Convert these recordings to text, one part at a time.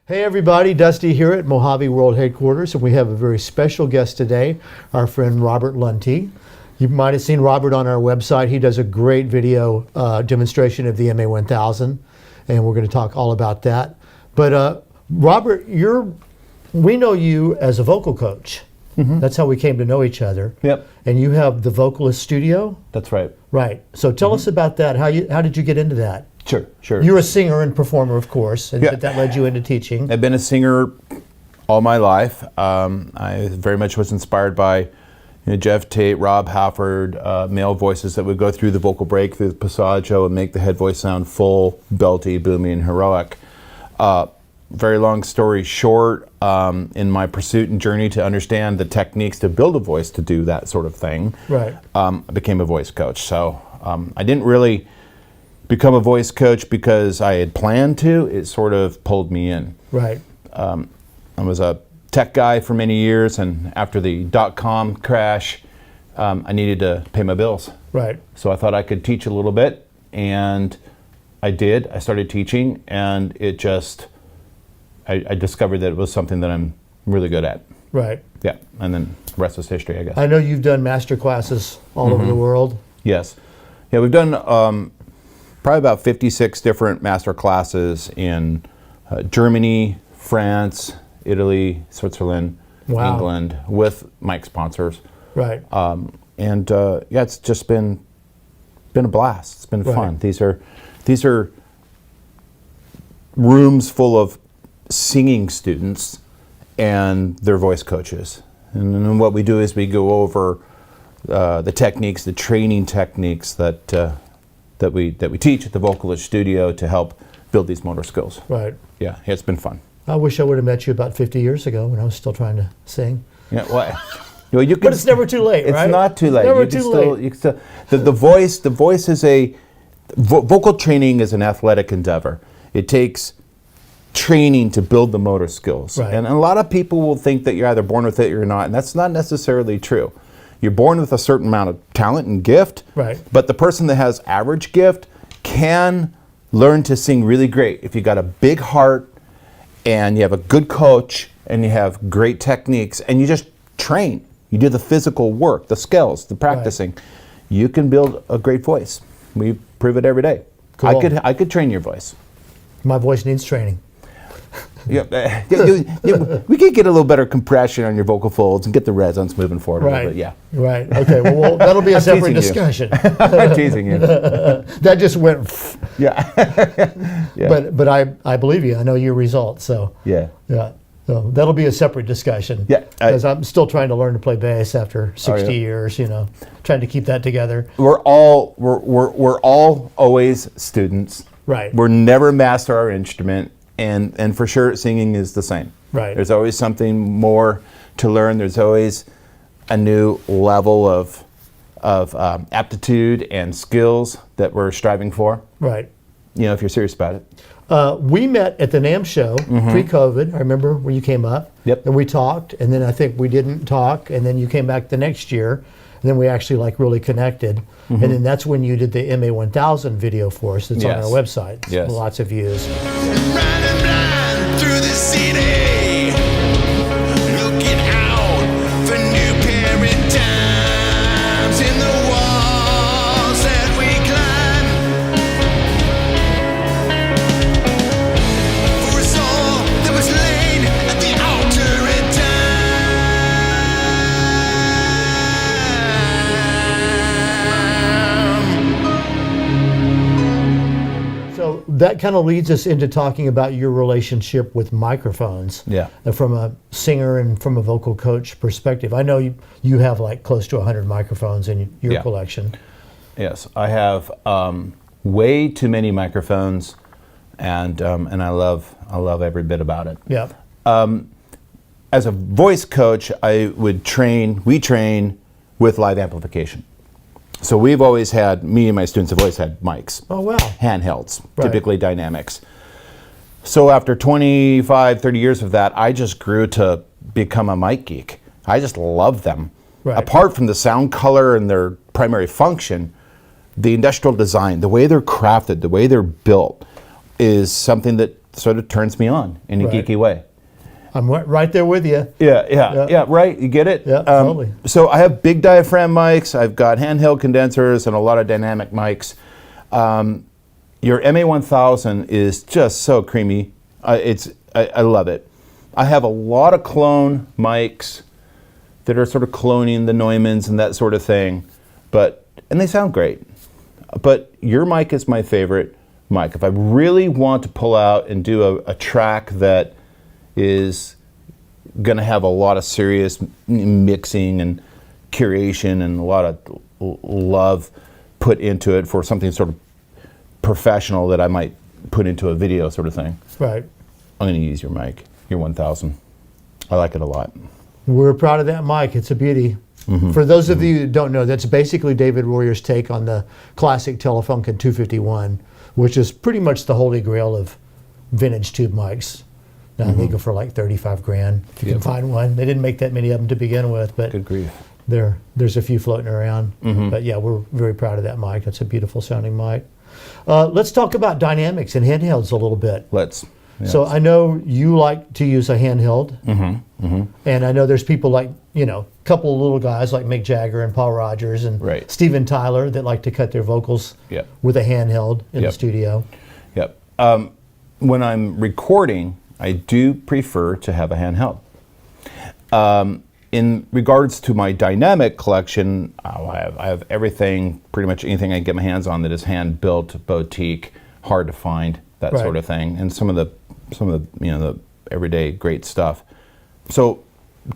Hey everybody, Dusty here at Mojave World Headquarters, and we have a very special guest today, our friend Robert Lunte. You might have seen Robert on our website. He does a great video demonstration of the MA1000, and we're going to talk all about that. But Robert, we know you as a vocal coach. Mm-hmm. That's how we came to know each other. Yep. And you have the Vocalist Studio? That's right. Right. So tell us about that. How did you get into that? Sure. You're a singer and performer, of course, and Yeah. that led you into teaching. I've been a singer all my life. I very much was inspired by Jeff Tate, Rob Halford, male voices that would go through the vocal break, through the passaggio, and make the head voice sound full, belty, boomy, and heroic. Very long story short, in my pursuit and journey to understand the techniques to build a voice to do that sort of thing, Right. I became a voice coach. So I didn't really become a voice coach because I had planned to. It sort of pulled me in. Right. I was a tech guy for many years, and after the .com crash, I needed to pay my bills. Right. So I thought I could teach a little bit, and I did. I started teaching, and it just, I discovered that it was something that I'm really good at. Right. Yeah, and then the rest is history, I guess. I know you've done master classes all over the world. Yes. Yeah, we've done probably about 56 different master classes in Germany, France, Italy, Switzerland, Wow. England, with mic sponsors. Right. Yeah, it's just been a blast. It's been Right. fun. These are rooms full of singing students and their voice coaches. And then what we do is we go over the techniques, the training techniques that we teach at the Vocalist Studio to help build these motor skills. Right. Yeah, it's been fun. I wish I would have met you about 50 years ago when I was still trying to sing. Yeah, well, you can, But it's never too late, it's right? not too late. Never You can too still, late. you can still, the voice is vocal training is an athletic endeavor. It takes training to build the motor skills. Right. And a lot of people will think that you're either born with it or you're not, and that's not necessarily true. You're born with a certain amount of talent and gift, Right. but the person that has average gift can learn to sing really great if you got a big heart and you have a good coach and you have great techniques and you just train. You do the physical work, the skills, the practicing. You can build a great voice. We prove it every day. Cool. I could train your voice. My voice needs training. Yeah, we could get a little better compression on your vocal folds and get the resonance moving forward a little bit. Yeah. Right. Okay. Well, that'll be a separate teasing you. discussion. I'm teasing you. That just went. Yeah. Yeah. But I believe you. I know your results. So Yeah. yeah. So that'll be a separate discussion. Yeah, Because I'm still trying to learn to play bass after 60 yeah. years. Trying to keep that together. We're all always students. Right. We're never master our instrument, and for sure singing is the same. Right. There's always something more to learn. There's always a new level of aptitude and skills that we're striving for. Right. If you're serious about it. We met at the NAMM show pre-COVID. I remember when you came up. Yep. And we talked, and then I think we didn't talk, and then you came back the next year, and then we actually really connected. And then that's when you did the MA1000 video for us. That's on Yes. our website. Yes. Lots of views. Riding blind through the city, looking out for new paradigms in the walls that we climb. For us all that was laid at the altar in time. So that kind of leads us into talking about your relationship with microphones. Yeah. From a singer and from a vocal coach perspective. I know you have close to 100 microphones in your Yeah. collection. Yes, I have way too many microphones, and I love every bit about it. Yeah. As a voice coach, we train with live amplification. So we've always had, me and my students have always had mics. Oh, wow. Handhelds, Right. typically dynamics. So after 25, 30 years of that, I just grew to become a mic geek. I just love them. Right. Apart from the sound color and their primary function, the industrial design, the way they're crafted, the way they're built, is something that sort of turns me on in a Right. geeky way. I'm right there with you. Yeah, right. You get it? Yeah, totally. So I have big diaphragm mics. I've got handheld condensers and a lot of dynamic mics. Your MA1000 is just so creamy. I love it. I have a lot of clone mics that are sort of cloning the Neumanns and that sort of thing, and they sound great. But your mic is my favorite mic. If I really want to pull out and do a track that is going to have a lot of serious mixing and curation and a lot of love put into it for something sort of professional that I might put into a video sort of thing, Right. I'm going to use your mic, your 1000. I like it a lot. We're proud of that mic. It's a beauty. For those of you who don't know, that's basically David Royer's take on the classic Telefunken 251, which is pretty much the holy grail of vintage tube mics. Now they go for like 35 grand if you can find one. They didn't make that many of them to begin with, but Good grief. there's a few floating around. But yeah, we're very proud of that mic. That's a beautiful sounding mic. Let's talk about dynamics and handhelds a little bit. Let's. Yeah. So I know you like to use a handheld, and I know there's people like, a couple of little guys like Mick Jagger and Paul Rogers and Right. Steven Tyler that like to cut their vocals Yep. with a handheld in the Yep. studio. Yep. When I'm recording, I do prefer to have a handheld. In regards to my dynamic collection, I have everything, pretty much anything I can get my hands on that is hand-built, boutique, hard to find, that Right. sort of thing, and some of the the everyday great stuff. So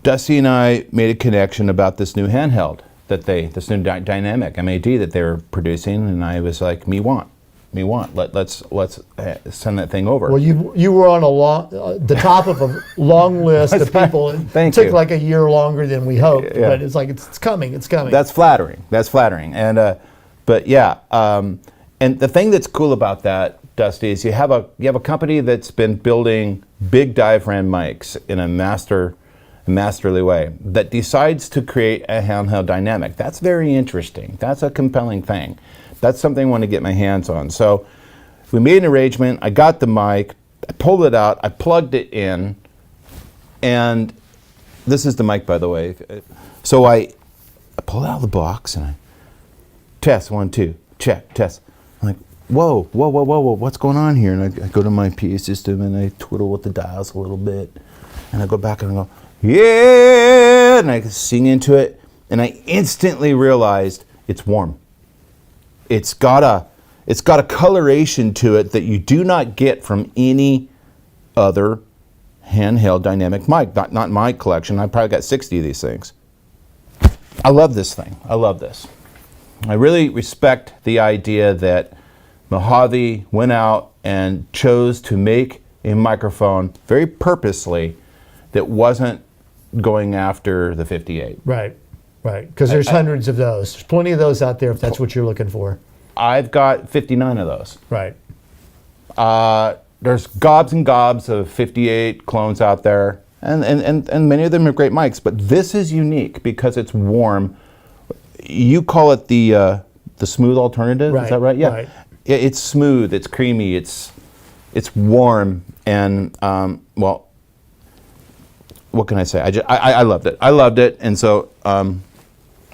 Dusty and I made a connection about this new handheld this new dynamic MAD that they were producing, and I was like, me want. Let's send that thing over. Well, you were on the top of a long list of people. It Thank took you. like a year longer than we hoped, Yeah. but it's like it's coming. That's flattering. And but yeah, and the thing that's cool about that, Dusty, is you have a company that's been building big diaphragm mics in a masterly way that decides to create a handheld dynamic. That's very interesting. That's a compelling thing. That's something I want to get my hands on. So we made an arrangement. I got the mic. I pulled it out. I plugged it in, and this is the mic, by the way. So I pull it out of the box and I test 1, 2, check, test. I'm like, whoa, what's going on here? And I go to my PA system and I twiddle with the dials a little bit, and I go back and I go, yeah, and I sing into it, and I instantly realized it's warm. It's got a coloration to it that you do not get from any other handheld dynamic mic. Not my collection. I probably got 60 of these things. I love this thing. I love this. I really respect the idea that Mojave went out and chose to make a microphone very purposely that wasn't going after the 58. Right. Because there's hundreds of those. There's plenty of those out there if that's what you're looking for. I've got 59 of those. Right. There's gobs and gobs of 58 clones out there, and many of them are great mics, but this is unique because it's warm. You call it the smooth alternative, Right, is that right? Yeah. right. It's smooth, it's creamy, it's warm, and well, what can I say? I loved it. I loved it, and so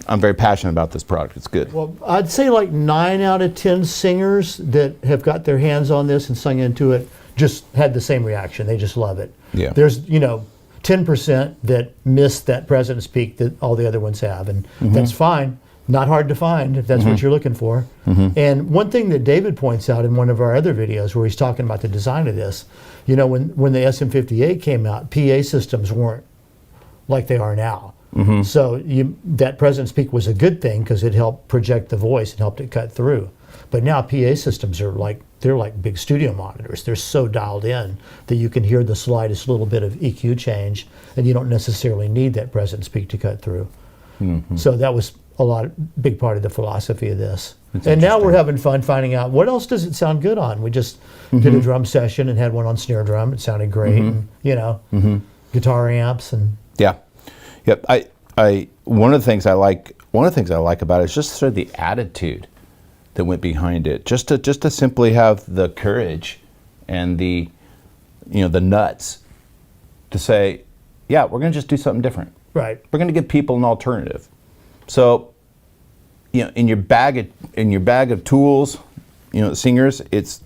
I'm very passionate about this product. It's good. Well, I'd say like 9 out of 10 singers that have got their hands on this and sung into it just had the same reaction. They just love it. Yeah. There's 10% that miss that President's Peak that all the other ones have, and that's fine. Not hard to find if that's what you're looking for. And one thing that David points out in one of our other videos where he's talking about the design of this, when the SM58 came out, PA systems weren't like they are now. So that President's Peak was a good thing because it helped project the voice and helped it cut through. But now PA systems are like big studio monitors. They're so dialed in that you can hear the slightest little bit of EQ change, and you don't necessarily need that President's Peak to cut through. So that was big part of the philosophy of this. And now we're having fun finding out what else does it sound good on. We just did a drum session and had one on snare drum. It sounded great. And, guitar amps and Yep. One of the things I like about it is just sort of the attitude that went behind it. Just to simply have the courage and the the nuts to say, yeah, we're going to just do something different. Right. We're going to give people an alternative. So, in your bag of tools, singers, it's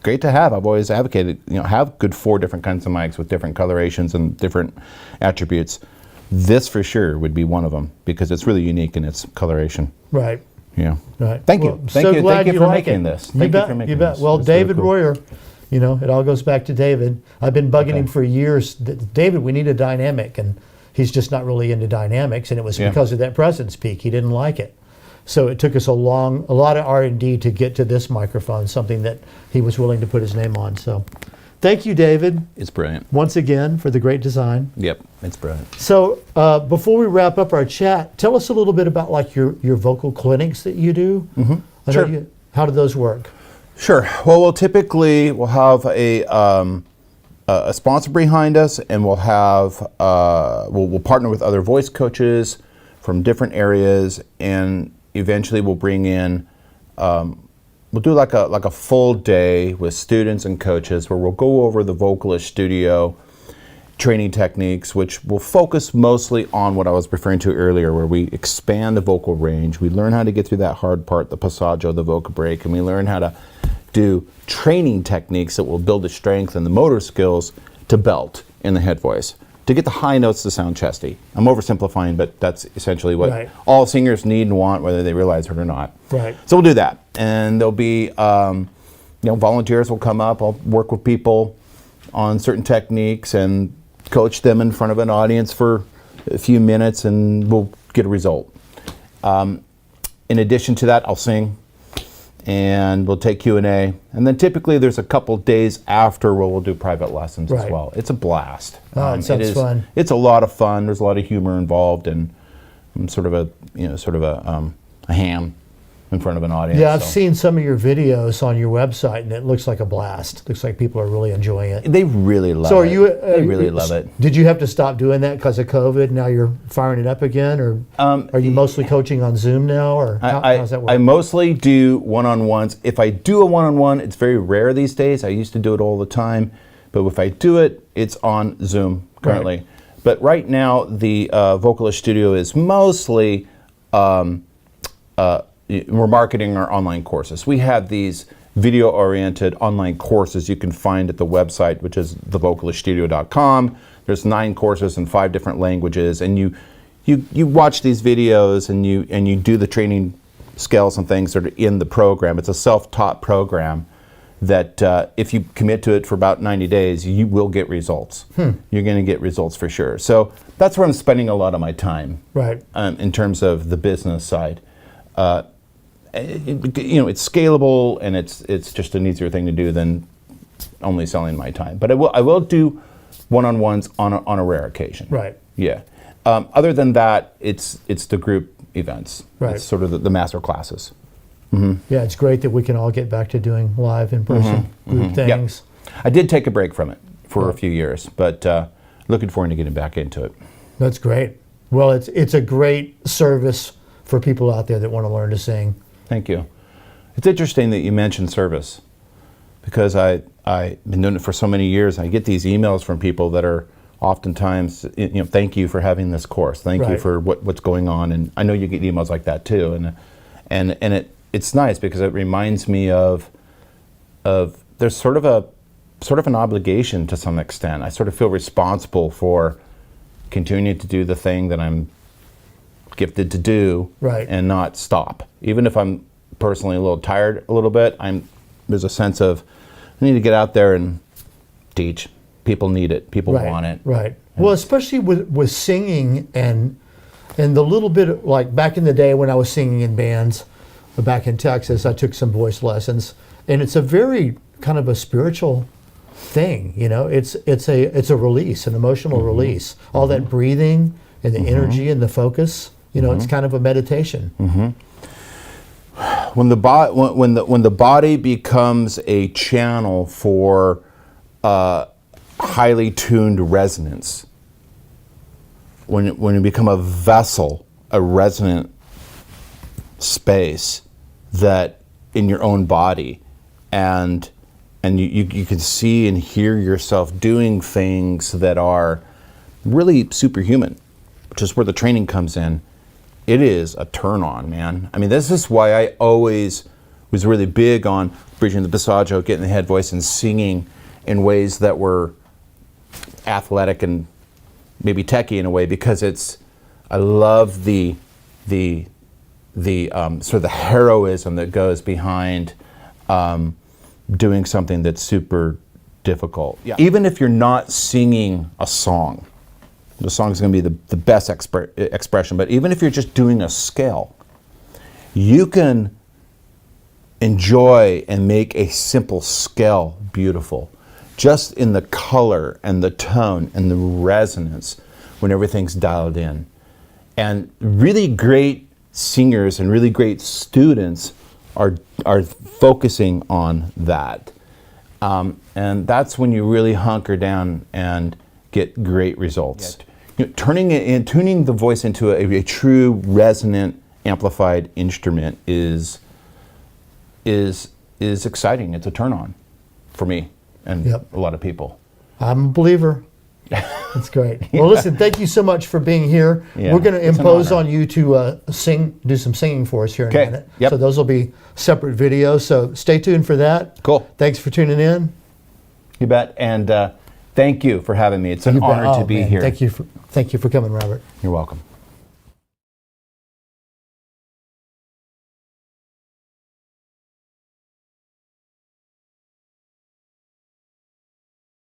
great to have. I've always advocated, have good 4 different kinds of mics with different colorations and different attributes. This for sure would be one of them because it's really unique in its coloration. Right. Yeah. Right. Thank you. Well, Thank so you. glad Thank you you for like making it. this. Thank you for making You bet. this. Well, It's really David cool. Royer, it all goes back to David. I've been bugging him for years. David, we need a dynamic, and he's just not really into dynamics, and it was because of that presence peak. He didn't like it. So it took us a lot of R&D to get to this microphone, something that he was willing to put his name on. So thank you, David, It's brilliant. once again for the great design. Yep, it's brilliant. So before we wrap up our chat, tell us a little bit about like your vocal clinics that you do. Mm-hmm. Sure. How do those work? Sure. Well, we'll have a sponsor behind us, and we'll partner with other voice coaches from different areas, and eventually we'll bring in. We'll do like a full day with students and coaches where we'll go over the vocalist studio training techniques, which will focus mostly on what I was referring to earlier, where we expand the vocal range. We learn how to get through that hard part, the passaggio, the vocal break, and we learn how to do training techniques that will build the strength and the motor skills to belt in the head voice, to get the high notes to sound chesty. I'm oversimplifying, but that's essentially what all singers need and want, whether they realize it or not. Right. So we'll do that, and there'll be volunteers will come up. I'll work with people on certain techniques and coach them in front of an audience for a few minutes, and we'll get a result. In addition to that, I'll sing, and we'll take Q&A, and then typically there's a couple days after where we'll do private lessons as well. It's a blast. It sounds fun. It's a lot of fun. There's a lot of humor involved, and I'm sort of a ham in front of an audience. Yeah, I've seen some of your videos on your website, and it looks like a blast. Looks like people are really enjoying it. They really love it. So are you? They really love it. Did you have to stop doing that because of COVID? Now you're firing it up again, or are you mostly coaching on Zoom now, or how's that work? I mostly do one-on-ones. If I do a one-on-one, it's very rare these days. I used to do it all the time, but if I do it, it's on Zoom currently. Right. But right now, the Vocalist Studio is mostly we're marketing our online courses. We have these video-oriented online courses you can find at the website, which is thevocaliststudio.com. There's 9 courses in 5 different languages, and you watch these videos and you do the training skills and things that are in the program. It's a self-taught program that if you commit to it for about 90 days, you will get results. You're going to get results for sure. So that's where I'm spending a lot of my time, right? In terms of the business side. It's scalable, and it's just an easier thing to do than only selling my time. But I will do one-on-ones on a rare occasion. Right. Yeah. Other than that, it's the group events. Right. It's sort of the master classes. Yeah, it's great that we can all get back to doing live in-person group things. Yep. I did take a break from it for a few years, but looking forward to getting back into it. That's great. Well, it's a great service for people out there that want to learn to sing. Thank you. It's interesting that you mentioned service, because I've been doing it for so many years. I get these emails from people that are oftentimes, thank you for having this course. Thank you for what's going on. And I know you get emails like that too. And it's nice because it reminds me of there's sort of an obligation to some extent. I sort of feel responsible for continuing to do the thing that I'm gifted to do, and not stop. Even if I'm personally a little tired a little bit, there's a sense of I need to get out there and teach. People need it. People want it. Right. Well, especially with singing and the little bit of, like back in the day when I was singing in bands back in Texas, I took some voice lessons, and it's a very kind of a spiritual thing. It's a release, an emotional release. All that breathing and the energy and the focus. It's kind of a meditation. When the body becomes a channel for highly tuned resonance, when you become a vessel, a resonant space that in your own body, and and you can see and hear yourself doing things that are really superhuman, which is where the training comes in. It is a turn on, man. I mean, this is why I always was really big on bridging the passaggio, getting the head voice, and singing in ways that were athletic and maybe techie in a way, because I love the sort of the heroism that goes behind doing something that's super difficult. Yeah. Even if you're not singing a song, the song's going to be the best expression, but even if you're just doing a scale, you can enjoy and make a simple scale beautiful, just in the color and the tone and the resonance when everything's dialed in. And really great singers and really great students are focusing on that. And that's when you really hunker down and get great results. You know, tuning the voice into a true resonant amplified instrument is exciting. It's a turn on for me and Yep. a lot of people. I'm a believer. That's great. Well, listen, thank you so much for being here. Yeah, We're going to it's an impose honor. on you to do some singing for us here in a Okay. minute. Yep. So those will be separate videos. So stay tuned for that. Cool. Thanks for tuning in. You bet. And thank you for having me. It's an You bet. honor to Oh, be man, here. Thank you for coming, Robert. You're welcome.